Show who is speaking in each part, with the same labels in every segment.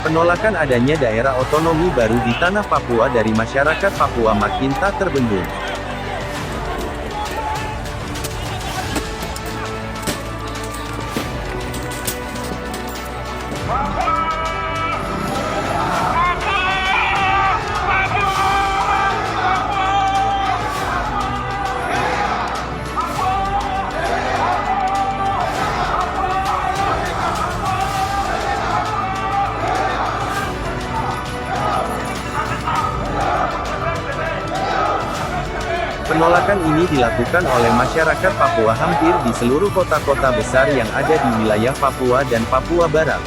Speaker 1: Penolakan adanya daerah otonomi baru di tanah Papua dari masyarakat Papua makin tak terbendung. Penolakan ini dilakukan oleh masyarakat Papua hampir di seluruh kota-kota besar yang ada di wilayah Papua dan Papua Barat.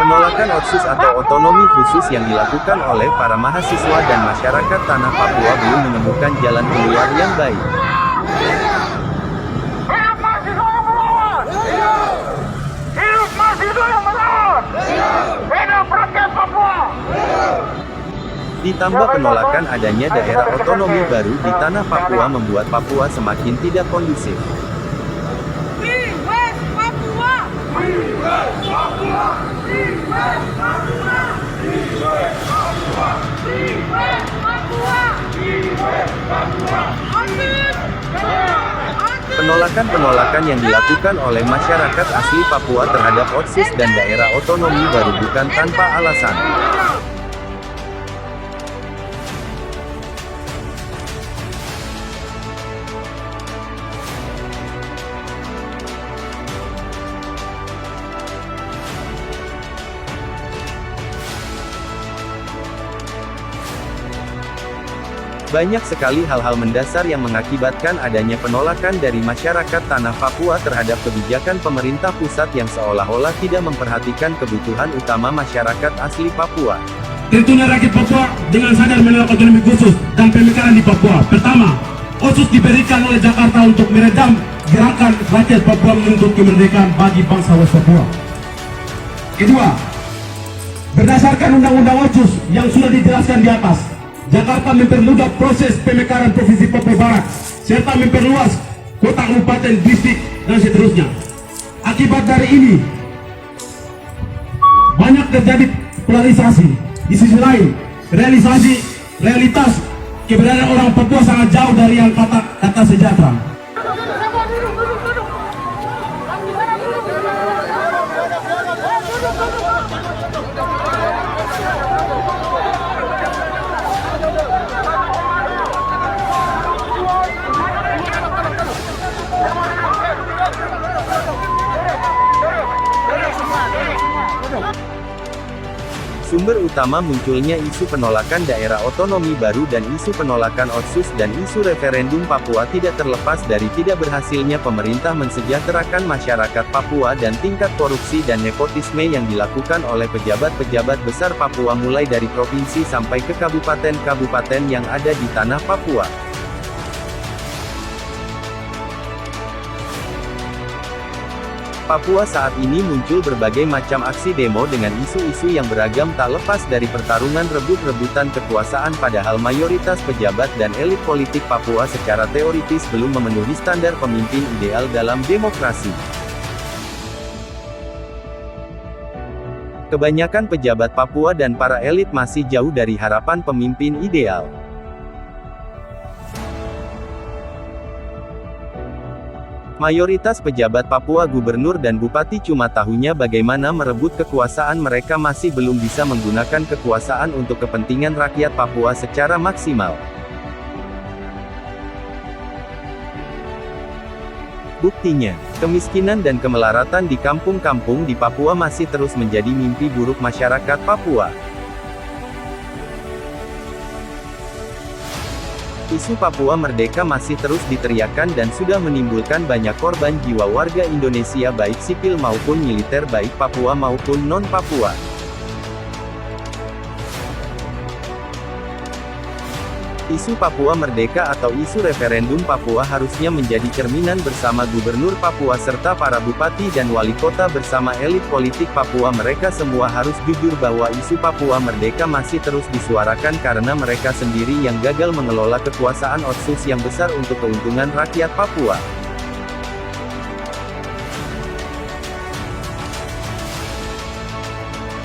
Speaker 1: Penolakan Otsus atau otonomi khusus yang dilakukan oleh para mahasiswa dan masyarakat tanah Papua belum menemukan jalan keluar yang baik. Ditambah penolakan adanya daerah otonomi baru di tanah Papua membuat Papua semakin tidak kondusif. Penolakan-penolakan yang dilakukan oleh masyarakat asli Papua terhadap Otsus dan daerah otonomi baru bukan tanpa alasan. Banyak sekali hal-hal mendasar yang mengakibatkan adanya penolakan dari masyarakat tanah Papua terhadap kebijakan pemerintah pusat yang seolah-olah tidak memperhatikan kebutuhan utama masyarakat asli Papua.
Speaker 2: Tentunya rakyat Papua dengan sadar menolak otonomi khusus dan pemekaran di Papua. Pertama, Otsus diberikan oleh Jakarta untuk meredam gerakan rakyat Papua menuntut kemerdekaan bagi bangsa West Papua. Kedua, berdasarkan Undang-Undang Otsus yang sudah dijelaskan di atas, Jakarta mempermudah proses pemekaran Provinsi Papua Barat, serta memperluas kota, kabupaten, distrik, dan seterusnya. Akibat dari ini, banyak terjadi polarisasi. Di sisi lain, realitas keberadaan orang Papua sangat jauh dari yang kata sejahtera.
Speaker 1: Sumber utama munculnya isu penolakan daerah otonomi baru dan isu penolakan Otsus dan isu referendum Papua tidak terlepas dari tidak berhasilnya pemerintah mensejahterakan masyarakat Papua dan tingkat korupsi dan nepotisme yang dilakukan oleh pejabat-pejabat besar Papua mulai dari provinsi sampai ke kabupaten-kabupaten yang ada di tanah Papua. Papua saat ini muncul berbagai macam aksi demo dengan isu-isu yang beragam tak lepas dari pertarungan rebut-rebutan kekuasaan padahal mayoritas pejabat dan elit politik Papua secara teoritis belum memenuhi standar pemimpin ideal dalam demokrasi. Kebanyakan pejabat Papua dan para elit masih jauh dari harapan pemimpin ideal. Mayoritas pejabat Papua, gubernur dan bupati cuma tahunya bagaimana merebut kekuasaan, mereka masih belum bisa menggunakan kekuasaan untuk kepentingan rakyat Papua secara maksimal. Buktinya, kemiskinan dan kemelaratan di kampung-kampung di Papua masih terus menjadi mimpi buruk masyarakat Papua. Isu Papua Merdeka masih terus diteriakkan dan sudah menimbulkan banyak korban jiwa warga Indonesia baik sipil maupun militer, baik Papua maupun non-Papua. Isu Papua Merdeka atau isu referendum Papua harusnya menjadi cerminan bersama Gubernur Papua serta para bupati dan wali kota bersama elit politik Papua. Mereka semua harus jujur bahwa isu Papua Merdeka masih terus disuarakan karena mereka sendiri yang gagal mengelola kekuasaan Otsus yang besar untuk keuntungan rakyat Papua.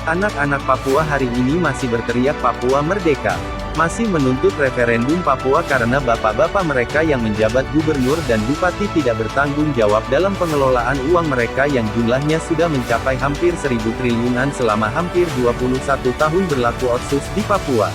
Speaker 1: Anak-anak Papua hari ini masih berteriak Papua Merdeka. Masih menuntut referendum Papua karena bapak-bapak mereka yang menjabat gubernur dan bupati tidak bertanggung jawab dalam pengelolaan uang mereka yang jumlahnya sudah mencapai hampir 1.000 triliunan selama hampir 21 tahun berlaku Otsus di Papua.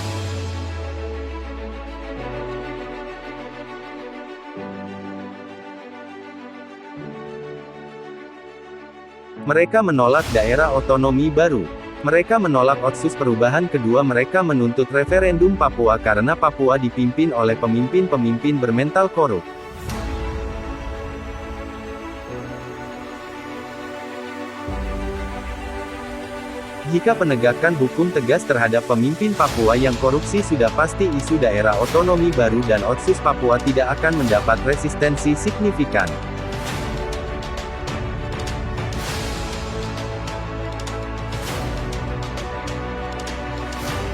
Speaker 1: Mereka menolak daerah otonomi baru. Mereka menolak Otsus perubahan kedua. Mereka menuntut referendum Papua karena Papua dipimpin oleh pemimpin-pemimpin bermental korup. Jika penegakan hukum tegas terhadap pemimpin Papua yang korupsi sudah pasti isu daerah otonomi baru dan Otsus Papua tidak akan mendapat resistensi signifikan.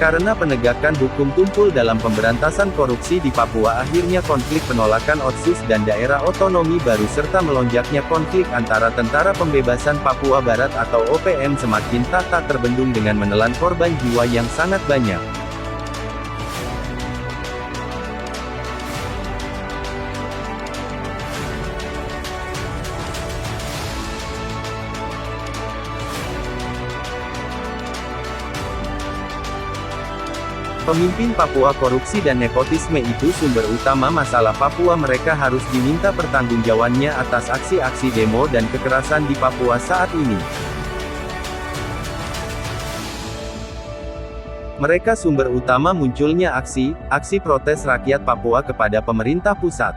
Speaker 1: Karena penegakan hukum tumpul dalam pemberantasan korupsi di Papua, akhirnya konflik penolakan Otsus dan daerah otonomi baru serta melonjaknya konflik antara Tentara Pembebasan Papua Barat atau OPM semakin tak terbendung dengan menelan korban jiwa yang sangat banyak. Pemimpin Papua korupsi dan nepotisme itu sumber utama masalah Papua. Mereka harus diminta pertanggungjawabannya atas aksi-aksi demo dan kekerasan di Papua saat ini. Mereka sumber utama munculnya aksi protes rakyat Papua kepada pemerintah pusat.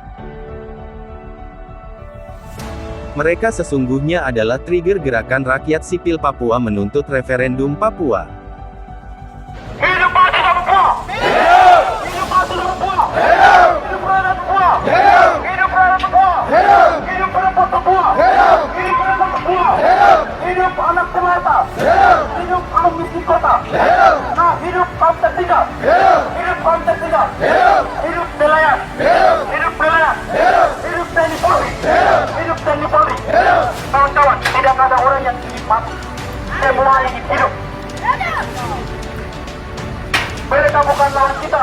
Speaker 1: Mereka sesungguhnya adalah trigger gerakan rakyat sipil Papua menuntut referendum Papua.
Speaker 3: Hidup Raja Papua! Hidup Raja Papua! Hidup Raja Papua! Hidup Raja Papua! Hidup perempuan Papua! Hidup perempuan Papua! Hidup anak semata! Hidup kaum miskin kota! Nah, hidup kaum tertinggal! Hidup kaum tertinggal! Hidup nelayan! Hidup nelayan! Hidup TNI Polri! Hidup TNI Polri! Kawan-kawan, tidak ada orang yang ingin mati. Semua ingin hidup. Mereka bukan lawan kita.